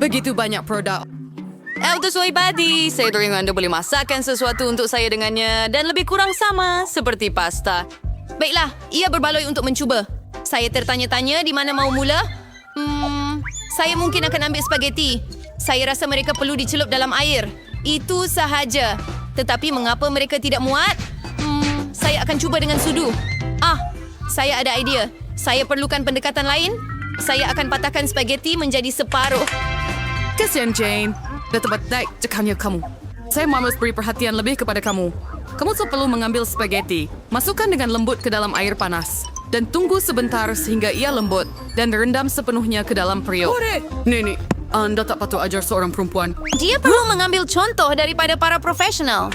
Begitu banyak produk. Elder Soy Buddy, saya teringat Anda boleh masakkan sesuatu untuk saya dengannya dan lebih kurang sama seperti pasta. Baiklah, ia berbaloi untuk mencuba. Saya tertanya-tanya di mana mau mula. Saya mungkin akan ambil spaghetti. Saya rasa mereka perlu dicelup dalam air. Itu sahaja. Tetapi mengapa mereka tidak muat? Saya akan cuba dengan sudu. Saya ada idea. Saya perlukan pendekatan lain. Saya akan patahkan spaghetti menjadi separuh. Kesian Jane. Dah tempat naik cekannya kamu. Saya harus beri perhatian lebih kepada kamu. Kamu perlu mengambil spaghetti. Masukkan dengan lembut ke dalam air panas. Dan tunggu sebentar sehingga ia lembut. Dan rendam sepenuhnya ke dalam periuk. Nenek, Anda tak patut ajar seorang perempuan. Dia perlu mengambil contoh daripada para profesional.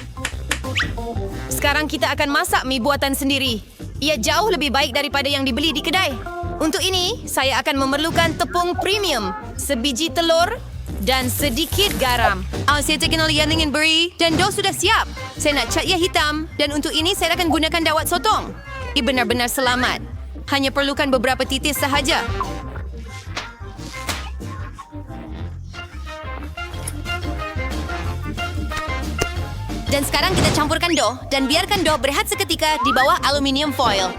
Sekarang kita akan masak mie buatan sendiri. Ia jauh lebih baik daripada yang dibeli di kedai. Untuk ini, saya akan memerlukan tepung premium, sebiji telur, dan sedikit garam. Saya terkenal yang ingin beri dan dough sudah siap. Saya nak cat ia hitam dan untuk ini saya akan gunakan dawat sotong. Ia benar-benar selamat. Hanya perlukan beberapa titis sahaja. Dan sekarang kita campurkan dough dan biarkan dough berehat seketika di bawah aluminium foil.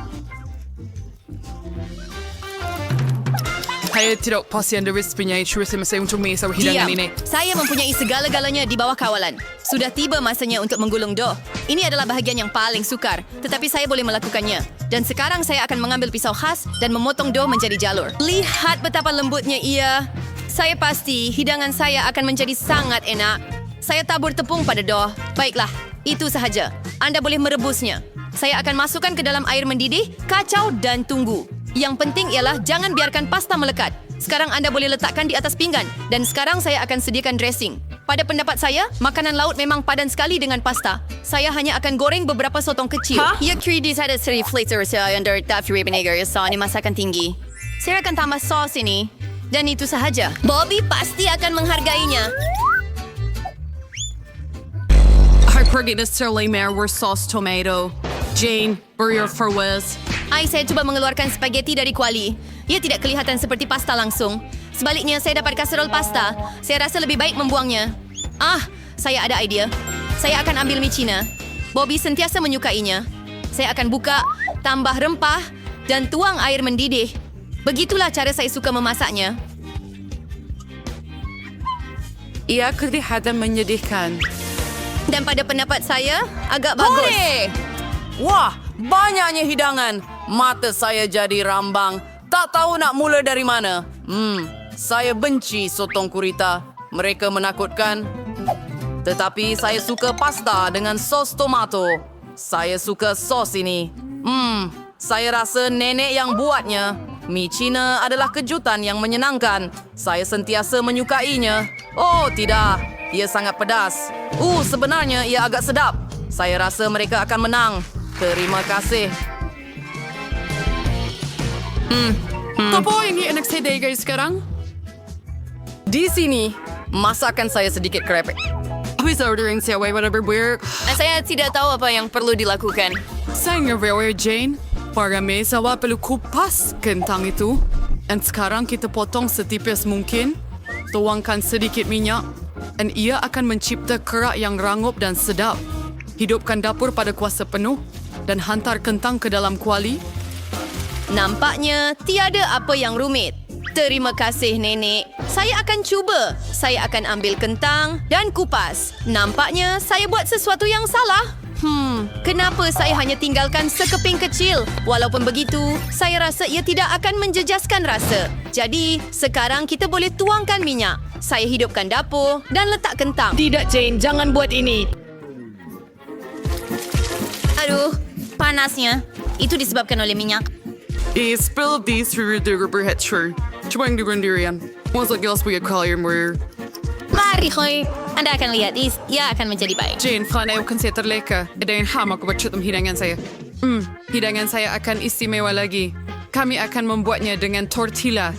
Saya tidak pasti Anda mempunyai curah saya untuk mengisau hidangan ini. Saya mempunyai segala-galanya di bawah kawalan. Sudah tiba masanya untuk menggulung dough. Ini adalah bahagian yang paling sukar, tetapi saya boleh melakukannya. Dan sekarang saya akan mengambil pisau khas dan memotong dough menjadi jalur. Lihat betapa lembutnya ia. Saya pasti hidangan saya akan menjadi sangat enak. Saya tabur tepung pada dough. Baiklah, itu sahaja. Anda boleh merebusnya. Saya akan masukkan ke dalam air mendidih, kacau dan tunggu. Yang penting ialah jangan biarkan pasta melekat. Sekarang anda boleh letakkan di atas pinggan. Dan sekarang saya akan sediakan dressing. Pada pendapat saya, makanan laut memang padan sekali dengan pasta. Saya hanya akan goreng beberapa sotong kecil. Ya, kredit ada seri flavor saya under taffy vinegar ini masakan tinggi. Saya akan tambah sos ini. Dan itu sahaja. Bobby pasti akan menghargainya. I pergi na Serlimer were sauce tomato. Jane, burger for Wes. Saya coba mengeluarkan spaghetti dari kuali. Ia tidak kelihatan seperti pasta langsung. Sebaliknya, saya dapat kaserol pasta. Saya rasa lebih baik membuangnya. Saya ada idea. Saya akan ambil mie Cina. Bobby sentiasa menyukainya. Saya akan buka, tambah rempah, dan tuang air mendidih. Begitulah cara saya suka memasaknya. Ia kelihatan menyedihkan. Dan pada pendapat saya, agak bagus. Wah, banyaknya hidangan. Mata saya jadi rambang. Tak tahu nak mula dari mana. Saya benci sotong gurita. Mereka menakutkan. Tetapi saya suka pasta dengan sos tomato. Saya suka sos ini. Saya rasa nenek yang buatnya. Mie Cina adalah kejutan yang menyenangkan. Saya sentiasa menyukainya. Oh, tidak. Ia sangat pedas. Sebenarnya ia agak sedap. Saya rasa mereka akan menang. Terima kasih. Apa yang enak saya dari guys sekarang? Di sini, masakan saya sedikit kerepek. Habis ordering saya whatever work. Saya tidak tahu apa yang perlu dilakukan. Saya nge-reware Jane. Para mesawa perlu kupas kentang itu. Dan sekarang kita potong setipis mungkin. Tuangkan sedikit minyak. Dan ia akan mencipta kerak yang rangup dan sedap. Hidupkan dapur pada kuasa penuh. Dan hantar kentang ke dalam kuali. Nampaknya tiada apa yang rumit. Terima kasih, Nenek. Saya akan cuba. Saya akan ambil kentang dan kupas. Nampaknya saya buat sesuatu yang salah. Kenapa saya hanya tinggalkan sekeping kecil? Walaupun begitu, saya rasa ia tidak akan menjejaskan rasa. Jadi, sekarang kita boleh tuangkan minyak. Saya hidupkan dapur dan letak kentang. Tidak, Jane. Jangan buat ini. Aduh, panasnya. Itu disebabkan oleh minyak. Spill these through the rubber hatcher. Coba yang direndirian. Masa gelas punya kalian where. Mari, Hoy. Anda akan lihat, ia akan menjadi baik. Jane, fana eu kan saya terleka. Ada yang ham aku baca tentang hidangan saya. Hidangan saya akan istimewa lagi. Kami akan membuatnya dengan tortilla.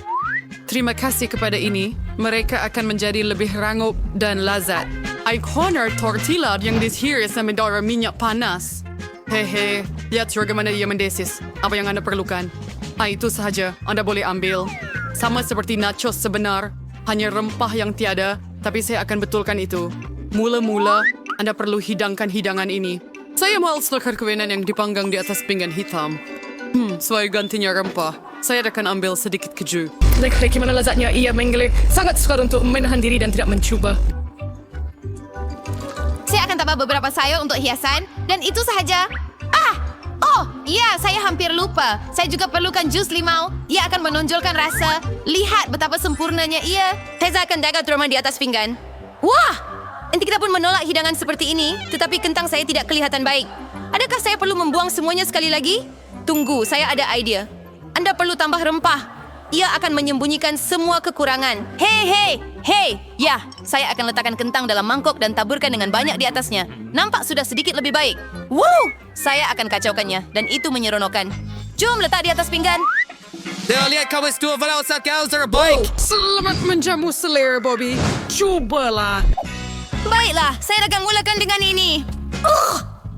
Terima kasih kepada ini. Mereka akan menjadi lebih rangup dan lazat. I honor tortilla yang dishiris sama darah minyak panas. Hehe, lihat bagaimana ia mendesis. Apa yang Anda perlukan? Itu sahaja. Anda boleh ambil. Sama seperti nachos sebenar. Hanya rempah yang tiada, tapi saya akan betulkan itu. Mula-mula, Anda perlu hidangkan hidangan ini. Saya mahal selekar kewenan yang dipanggang di atas pinggan hitam. Sebagai gantinya rempah, saya akan ambil sedikit keju. Bagaimana lezatnya ia menggele. Sangat sukar untuk menahan diri dan tidak mencuba. Saya akan tambah beberapa sayur untuk hiasan dan itu sahaja. Oh, ya, saya hampir lupa. Saya juga perlukan jus limau. Ia akan menonjolkan rasa. Lihat betapa sempurnanya ia. Teza akan dagang terima di atas pinggan. Wah! Nanti kita pun menolak hidangan seperti ini, tetapi kentang saya tidak kelihatan baik. Adakah saya perlu membuang semuanya sekali lagi? Tunggu, saya ada idea. Anda perlu tambah rempah. Ia akan menyembunyikan semua kekurangan. Hei! Ya, saya akan letakkan kentang dalam mangkok dan taburkan dengan banyak di atasnya. Nampak sudah sedikit lebih baik. Woo! Saya akan kacaukannya dan itu menyeronokkan. Jom letak di atas pinggan. Lihat kamu dua walau saat kau terbaik. Selamat menjamu selera, Bobby. Cubalah. Baiklah, saya akan mulakan dengan ini.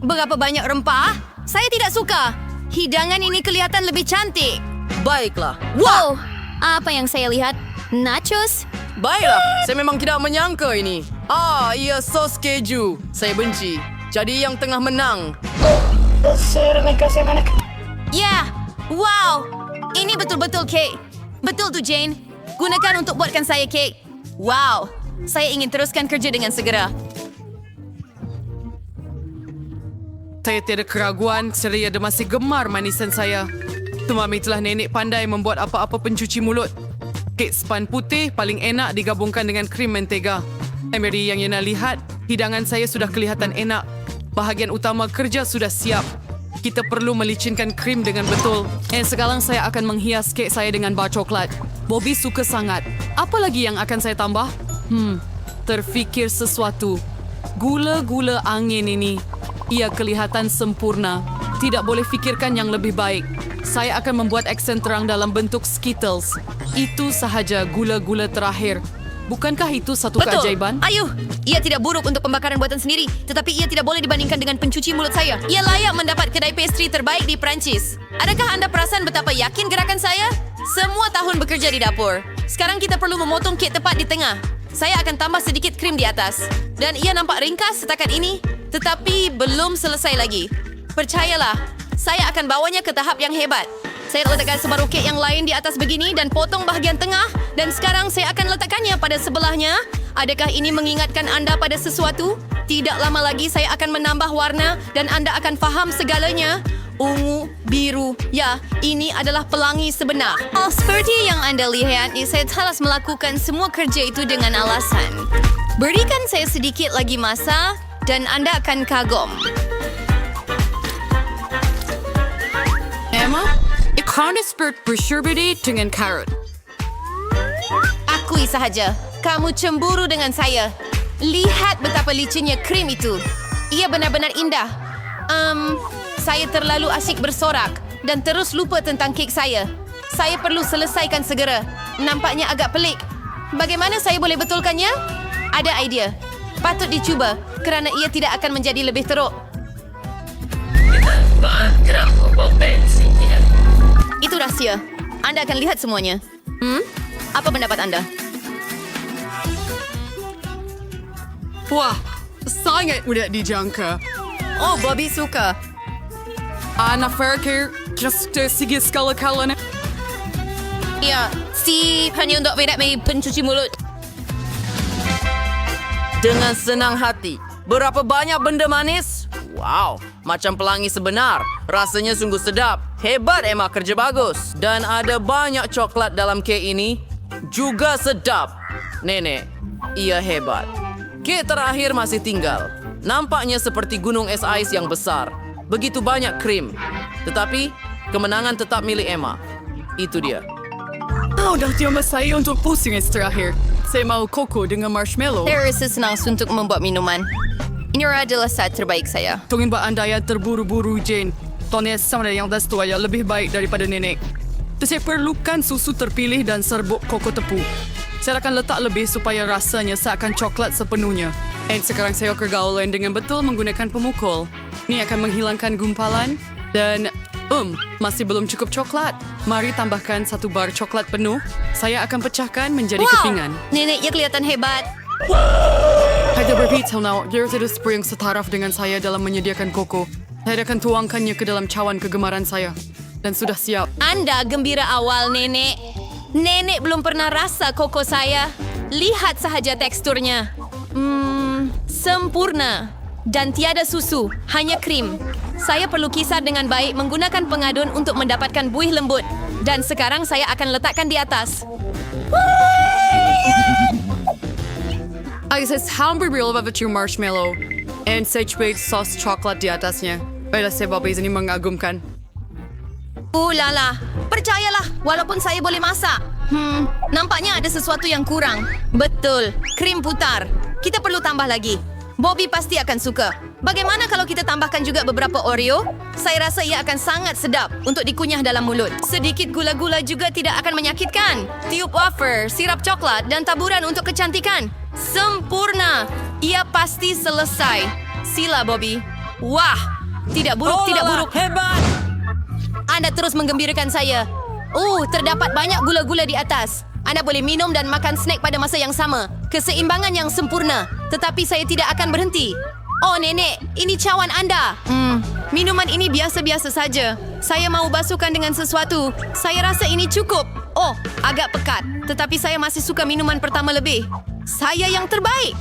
Berapa banyak rempah? Saya tidak suka. Hidangan ini kelihatan lebih cantik. Baiklah. Wow! Apa yang saya lihat? Nachos? Baiklah, saya memang tidak menyangka ini. Ia sos keju. Saya benci. Jadi yang tengah menang. Ya! Wow! Ini betul-betul kek. Betul tuh, Jane. Gunakan untuk buatkan saya kek. Wow! Saya ingin teruskan kerja dengan segera. Saya tiada keraguan, seria dia masih gemar manisan saya. Tumami telah nenek pandai membuat apa-apa pencuci mulut. Kek span putih paling enak digabungkan dengan krim mentega. Emery yang Yena lihat, hidangan saya sudah kelihatan enak. Bahagian utama kerja sudah siap. Kita perlu melicinkan krim dengan betul. Sekarang saya akan menghias kek saya dengan bar coklat. Bobby suka sangat. Apa lagi yang akan saya tambah? Terfikir sesuatu. Gula-gula angin ini. Ia kelihatan sempurna. Tidak boleh fikirkan yang lebih baik. Saya akan membuat aksen terang dalam bentuk Skittles. Itu sahaja gula-gula terakhir. Bukankah itu satu keajaiban? Ayuh! Ia tidak buruk untuk pembakaran buatan sendiri, tetapi ia tidak boleh dibandingkan dengan pencuci mulut saya. Ia layak mendapat kedai pastry terbaik di Perancis. Adakah anda perasan betapa yakin gerakan saya? Semua tahun bekerja di dapur. Sekarang kita perlu memotong kek tepat di tengah. Saya akan tambah sedikit krim di atas. Dan ia nampak ringkas setakat ini, tetapi belum selesai lagi. Percayalah, saya akan bawanya ke tahap yang hebat. Saya letakkan separuh kek yang lain di atas begini dan potong bahagian tengah. Dan sekarang saya akan letakkannya pada sebelahnya. Adakah ini mengingatkan anda pada sesuatu? Tidak lama lagi saya akan menambah warna dan anda akan faham segalanya. Ungu, biru, ya, ini adalah pelangi sebenar. Seperti yang anda lihat, saya telah melakukan semua kerja itu dengan alasan. Berikan saya sedikit lagi masa dan anda akan kagum. Emma, ikan expert bersyurbedi dengan karot. Akui sahaja, kamu cemburu dengan saya. Lihat betapa licinnya krim itu. Ia benar-benar indah. Saya terlalu asyik bersorak dan terus lupa tentang kek saya. Saya perlu selesaikan segera. Nampaknya agak pelik. Bagaimana saya boleh betulkannya? Ada idea. Patut dicuba kerana ia tidak akan menjadi lebih teruk. Itu rahsia. Anda akan lihat semuanya. Apa pendapat anda? Wah, sangat mudah dijangka. Oh, Bobby suka. Ana Farker, just sige sekali-kali. Ya, hanya untuk bedak pencuci mulut. Dengan senang hati. Berapa banyak benda manis? Wow, macam pelangi sebenar. Rasanya sungguh sedap. Hebat Emma, kerja bagus. Dan ada banyak coklat dalam kek ini. Juga sedap. Nenek, ia hebat. Kek terakhir masih tinggal. Nampaknya seperti gunung es ais yang besar. Begitu banyak krim. Tetapi, kemenangan tetap milik Emma. Itu dia. Dah tiada saya untuk pusing terakhir. Saya mau koko dengan marshmallow. Saya rasa senang untuk membuat minuman. Ini adalah saat terbaik saya. Tungguin buat anda yang terburu-buru, Jane. Tony sama yang dah tua yang lebih baik daripada nenek. Saya perlukan susu terpilih dan serbuk koko tepu. Saya akan letak lebih supaya rasanya seakan coklat sepenuhnya. Dan sekarang saya kergaulan dengan betul menggunakan pemukul. Ini akan menghilangkan gumpalan dan Masih belum cukup coklat. Mari tambahkan 1 bar coklat penuh. Saya akan pecahkan menjadi Wow! kepingan. Neneknya kelihatan hebat. Saya beritahu now, dia tidak seperti yang setaraf dengan saya dalam menyediakan koko. Saya akan tuangkannya ke dalam cawan kegemaran saya. Dan sudah siap. Anda gembira awal, Nenek. Nenek belum pernah rasa koko saya. Lihat sahaja teksturnya. Sempurna. Dan tiada susu, hanya krim. Saya perlu kisar dengan baik menggunakan pengadun untuk mendapatkan buih lembut. Dan sekarang saya akan letakkan di atas. Saya hampir barbecue marshmallow and sage baked sauce coklat di atasnya. Pada sebab ini mengagumkan. Lala, percayalah, walaupun saya boleh masak. Nampaknya ada sesuatu yang kurang. Betul, krim putar. Kita perlu tambah lagi. Bobby pasti akan suka. Bagaimana kalau kita tambahkan juga beberapa Oreo? Saya rasa ia akan sangat sedap untuk dikunyah dalam mulut. Sedikit gula-gula juga tidak akan menyakitkan. Tiup wafer, sirap coklat, dan taburan untuk kecantikan. Sempurna. Ia pasti selesai. Sila, Bobby. Wah, tidak buruk, tidak buruk. Hebat! Anda terus menggembirakan saya. Terdapat banyak gula-gula di atas. Anda boleh minum dan makan snack pada masa yang sama. Keseimbangan yang sempurna. Tetapi saya tidak akan berhenti. Oh, Nenek, ini cawan Anda. Minuman ini biasa-biasa saja. Saya mau basuhkan dengan sesuatu. Saya rasa ini cukup. Oh, agak pekat. Tetapi saya masih suka minuman pertama lebih. Saya yang terbaik.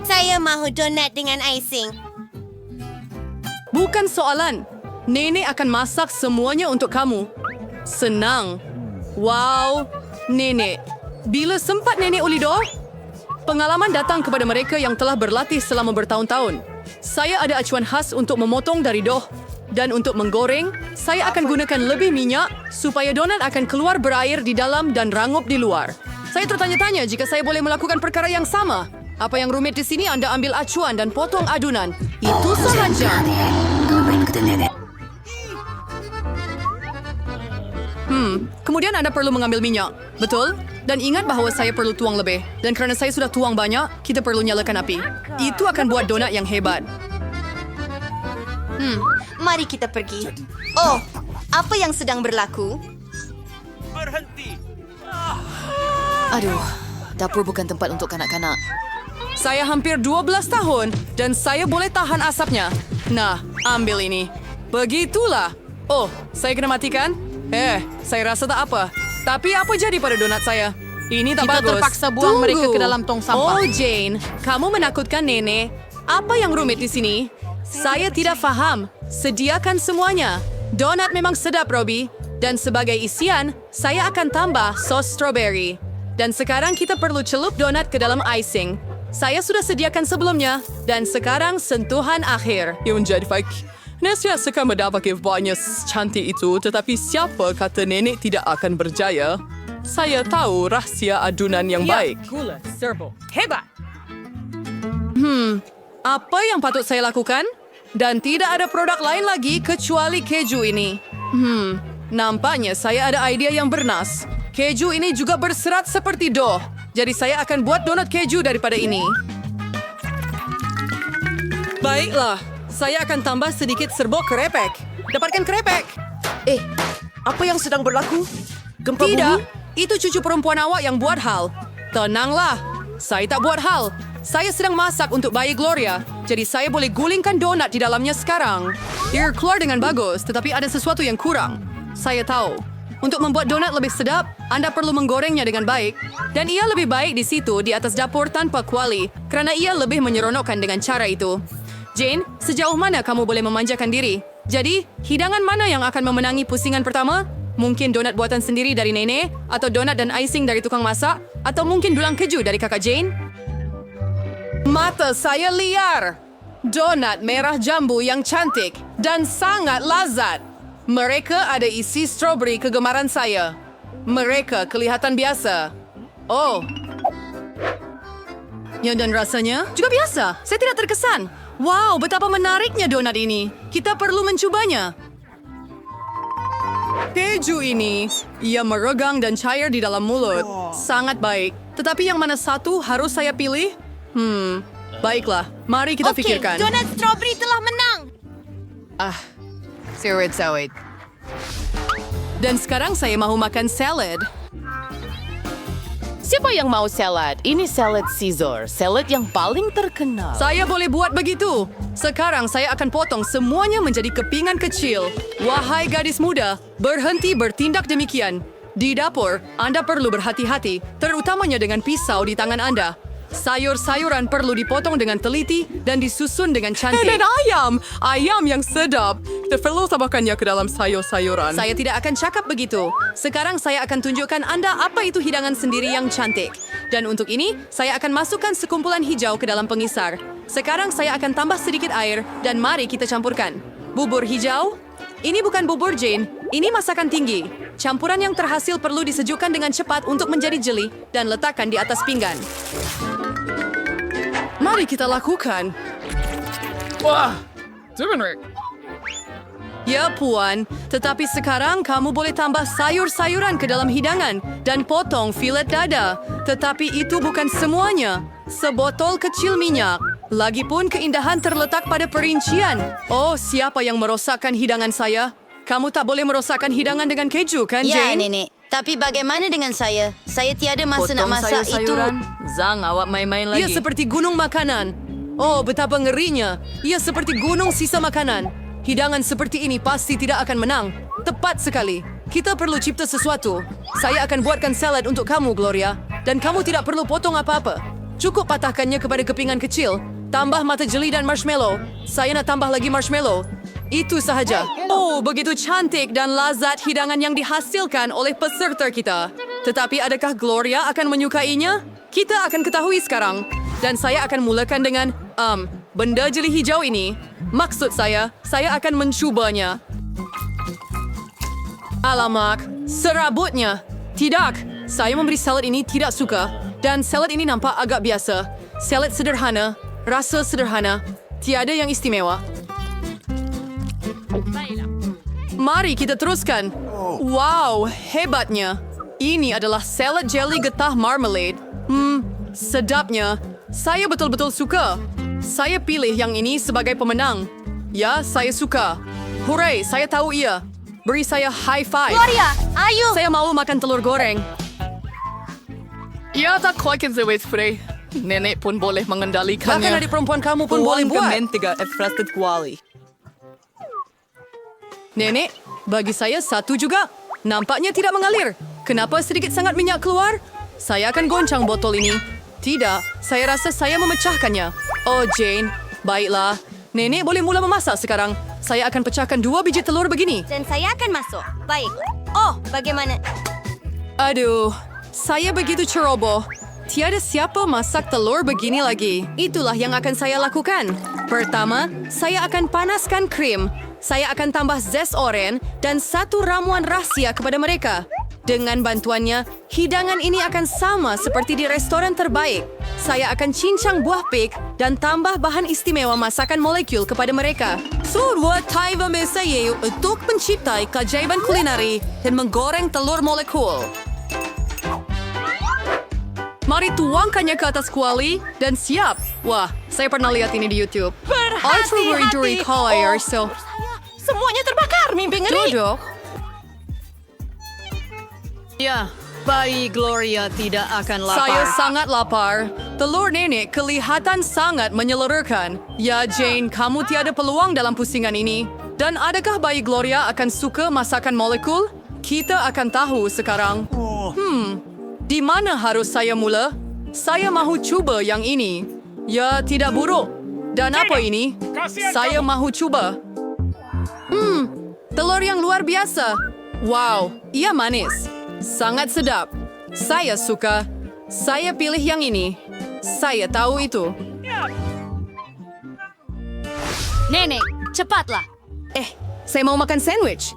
Saya mahu donat dengan icing. Bukan soalan. Nenek akan masak semuanya untuk kamu. Senang. Wow, Nenek. Bila sempat Nenek Ulido? Pengalaman datang kepada mereka yang telah berlatih selama bertahun-tahun. Saya ada acuan khas untuk memotong dari dough. Dan untuk menggoreng, saya akan gunakan lebih minyak supaya donat akan keluar berair di dalam dan rangup di luar. Saya tertanya-tanya jika saya boleh melakukan perkara yang sama. Apa yang rumit di sini Anda ambil acuan dan potong adunan. Itu sahaja. Kemudian Anda perlu mengambil minyak. Betul? Dan ingat bahawa saya perlu tuang lebih. Dan kerana saya sudah tuang banyak, kita perlu nyalakan api. Itu akan buat donat yang hebat. Mari kita pergi. Oh, apa yang sedang berlaku? Aduh, dapur bukan tempat untuk kanak-kanak. Saya hampir 12 tahun dan saya boleh tahan asapnya. Nah, ambil ini. Begitulah. Oh, saya kena matikan? Saya rasa tak apa. Tapi apa jadi pada donat saya? Ini tak Kita bagus. terpaksa buang mereka ke dalam tong sampah. Oh, Jane. Kamu menakutkan Nenek. Apa yang rumit di sini? Saya tidak faham. Sediakan semuanya. Donat memang sedap, Robbie. Dan sebagai isian, saya akan tambah sos strawberry. Dan sekarang kita perlu celup donat ke dalam icing. Saya sudah sediakan sebelumnya. Dan sekarang sentuhan akhir. Yang menjadi baik. Nesya suka mendapat giftnya cantik itu, tetapi siapa kata Nenek tidak akan berjaya? Saya tahu rahsia adunan yang baik. Gula, serbo. Hebat! Apa yang patut saya lakukan? Dan tidak ada produk lain lagi kecuali keju ini. Nampaknya saya ada idea yang bernas. Keju ini juga berserat seperti dough. Jadi saya akan buat donat keju daripada ini. Baiklah, saya akan tambah sedikit serbuk kerepek. Dapatkan kerepek. Apa yang sedang berlaku? Gempa Tidak, bumi? itu cucu perempuan awak yang buat hal. Tenanglah, saya tak buat hal. Saya sedang masak untuk bayi Gloria, jadi saya boleh gulingkan donat di dalamnya sekarang. Dia keluar dengan bagus, tetapi ada sesuatu yang kurang. Saya tahu. Untuk membuat donat lebih sedap, Anda perlu menggorengnya dengan baik. Dan ia lebih baik di situ di atas dapur tanpa kuali, kerana ia lebih menyeronokkan dengan cara itu. Jane, sejauh mana kamu boleh memanjakan diri? Jadi, hidangan mana yang akan memenangi pusingan pertama? Mungkin donat buatan sendiri dari Nenek, atau donat dan icing dari tukang masak, atau mungkin dulang keju dari kakak Jane? Mata saya liar. Donat merah jambu yang cantik dan sangat lazat. Mereka ada isi strawberry kegemaran saya. Mereka kelihatan biasa. Oh. Ya, dan rasanya juga biasa. Saya tidak terkesan. Wow, betapa menariknya donat ini. Kita perlu mencobanya. Keju ini, ia meregang dan cair di dalam mulut. Sangat baik. Tetapi yang mana satu harus saya pilih? Baiklah, mari kita Okey, pikirkan. donat strawberry telah menang. Sawit. Dan sekarang saya mahu makan salad. Siapa yang mau salad? Ini salad Caesar, salad yang paling terkenal. Saya boleh buat begitu. Sekarang saya akan potong semuanya menjadi kepingan kecil. Wahai gadis muda, berhenti bertindak demikian. Di dapur, Anda perlu berhati-hati, terutamanya dengan pisau di tangan Anda. Sayur-sayuran perlu dipotong dengan teliti dan disusun dengan cantik. Dan ayam yang sedap. Kita perlu tambahkannya ke dalam sayur-sayuran. Saya tidak akan cakap begitu. Sekarang saya akan tunjukkan Anda apa itu hidangan sendiri yang cantik. Dan untuk ini, saya akan masukkan sekumpulan hijau ke dalam pengisar. Sekarang saya akan tambah sedikit air dan mari kita campurkan. Bubur hijau? Ini bukan bubur Jane, ini masakan tinggi. Campuran yang terhasil perlu disejukkan dengan cepat untuk menjadi jeli dan letakkan di atas pinggan. Mari kita lakukan. Ya puan, tetapi sekarang kamu boleh tambah sayur-sayuran ke dalam hidangan dan potong filet dada. Tetapi itu bukan semuanya. Sebotol kecil minyak. Lagipun keindahan terletak pada perincian. Oh, siapa yang merosakkan hidangan saya? Kamu tak boleh merosakkan hidangan dengan keju, kan, Ya, Jane? Nenek. Tapi bagaimana dengan saya? Saya tiada masa nak masak itu. Zang, awak main-main Ia lagi. seperti gunung makanan. Oh, betapa ngerinya. Ia seperti gunung sisa makanan. Hidangan seperti ini pasti tidak akan menang. Tepat sekali. Kita perlu cipta sesuatu. Saya akan buatkan salad untuk kamu, Gloria. Dan kamu tidak perlu potong apa-apa. Cukup patahkannya kepada kepingan kecil. Tambah mata jeli dan marshmallow. Saya nak tambah lagi marshmallow. Itu sahaja. Oh, begitu cantik dan lazat hidangan yang dihasilkan oleh peserta kita. Tetapi adakah Gloria akan menyukainya? Kita akan ketahui sekarang. Dan saya akan mulakan dengan, benda jeli hijau ini. Maksud saya akan mencubanya. Alamak, serabutnya. Tidak, saya memberi salad ini tidak suka. Dan salad ini nampak agak biasa. Salad sederhana, rasa sederhana, tiada yang istimewa. Mari kita teruskan. Wow, hebatnya. Ini adalah salad jelly getah marmalade. Sedapnya. Saya betul-betul suka. Saya pilih yang ini sebagai pemenang. Ya, saya suka. Hooray, saya tahu ia. Beri saya high five. Gloria, ayo. Saya mau makan telur goreng. Ya, tak kuakin sawit spray. Nenek pun boleh mengendalikannya. Bahkan adik perempuan kamu pun boleh buat. Nenek, bagi saya satu juga. Nampaknya tidak mengalir. Kenapa sedikit sangat minyak keluar? Saya akan goncang botol ini. Tidak, saya rasa saya memecahkannya. Oh, Jane. Baiklah. Nenek boleh mula memasak sekarang. Saya akan pecahkan 2 biji telur begini. Dan saya akan masuk. Baik. Oh, bagaimana? Aduh, saya begitu ceroboh. Tiada siapa masak telur begini lagi. Itulah yang akan saya lakukan. Pertama, saya akan panaskan krim. Saya akan tambah zest oren dan 1 ramuan rahasia kepada mereka. Dengan bantuannya, hidangan ini akan sama seperti di restoran terbaik. Saya akan cincang buah pig dan tambah bahan istimewa masakan molekul kepada mereka. Sebuah taiwan saya untuk menciptai keajaiban kulineri dan menggoreng telur molekul. Mari tuangkannya ke atas kuali dan siap. Wah, saya pernah lihat ini di YouTube. Berhati-hati. So. Semuanya terbakar, mimpi ngeri. Duduk. Ya, bayi Gloria tidak akan lapar. Saya sangat lapar. Telur nenek kelihatan sangat menyeluruhkan. Ya, Jane, kamu tiada peluang dalam pusingan ini. Dan adakah bayi Gloria akan suka masakan molekul? Kita akan tahu sekarang. Di mana harus saya mula? Saya mahu cuba yang ini. Ya, tidak buruk. Dan apa ini? Saya mahu cuba. Telur yang luar biasa. Wow, ia manis. Sangat sedap. Saya suka. Saya pilih yang ini. Saya tahu itu. Nenek, cepatlah. Saya mau makan sandwich.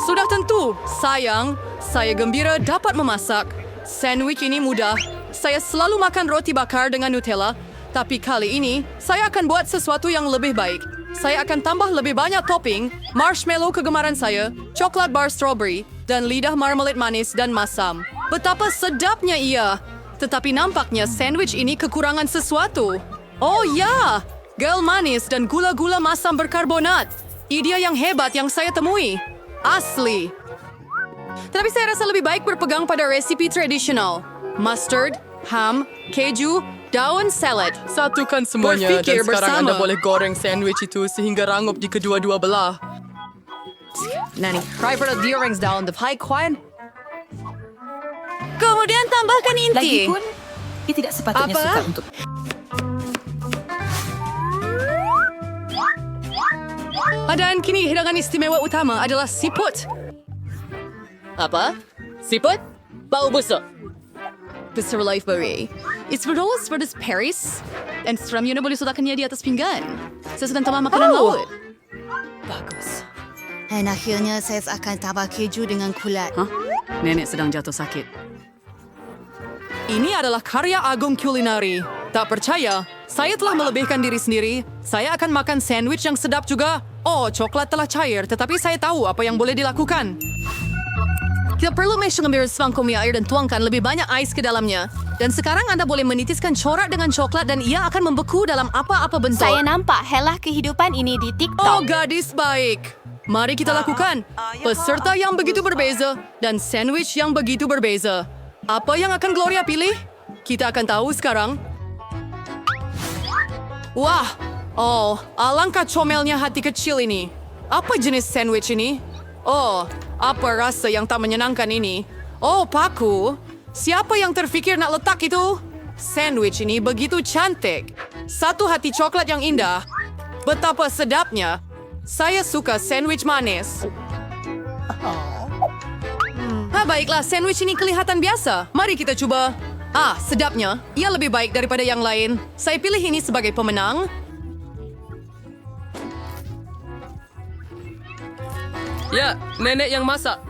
Sudah tentu. Sayang, saya gembira dapat memasak. Sandwich ini mudah. Saya selalu makan roti bakar dengan Nutella. Tapi kali ini, saya akan buat sesuatu yang lebih baik. Saya akan tambah lebih banyak topping, marshmallow kegemaran saya, coklat bar strawberry, dan lidah marmalade manis dan masam. Betapa sedapnya ia! Tetapi nampaknya sandwich ini kekurangan sesuatu. Oh ya, gel manis dan gula-gula masam berkarbonat. Ide yang hebat yang saya temui. Asli. Tetapi saya rasa lebih baik berpegang pada resipi tradisional. Mustard, ham, keju, daun salad. Satukan semuanya Berfikir dan sekarang bersama. Anda boleh goreng sandwich itu sehingga rangup di kedua-dua belah. Nani, try for the deer rings down the pie Kwan. Kemudian tambahkan inti. Lagipun, dia tidak sepatutnya Apa? suka untuk... Dan kini hidangan istimewa utama adalah siput. Apa? Siput? Bau busuk. Besar Lifeberry. It's berdolos versus Paris. Dan seramnya boleh letakkannya di atas pinggan. Saya sedang tambah makanan laut. Bagus. Dan akhirnya saya akan tambah keju dengan kulat. Nenek sedang jatuh sakit. Ini adalah karya agung kulinari. Tak percaya, saya telah melebihkan diri sendiri. Saya akan makan sandwich yang sedap juga. Oh, coklat telah cair, tetapi saya tahu apa yang boleh dilakukan. Kita perlu mengambil semangkuk mie air dan tuangkan lebih banyak ais ke dalamnya. Dan sekarang Anda boleh menitiskan corak dengan coklat dan ia akan membeku dalam apa-apa bentuk. Saya nampak helah kehidupan ini di Oh, TikTok. gadis baik. Mari kita lakukan. Peserta yang begitu berbeza dan sandwich yang begitu berbeza. Apa yang akan Gloria pilih? Kita akan tahu sekarang. Wah, oh, alangkah comelnya hati kecil ini. Apa jenis sandwich ini? Oh, apa rasa yang tak menyenangkan ini? Oh, paku. Siapa yang terfikir nak letak itu? Sandwich ini begitu cantik. Satu hati coklat yang indah. Betapa sedapnya. Saya suka sandwich manis. Baiklah, sandwich ini kelihatan biasa. Mari kita coba. Sedapnya. Ia lebih baik daripada yang lain. Saya pilih ini sebagai pemenang. Ya, nenek yang masak.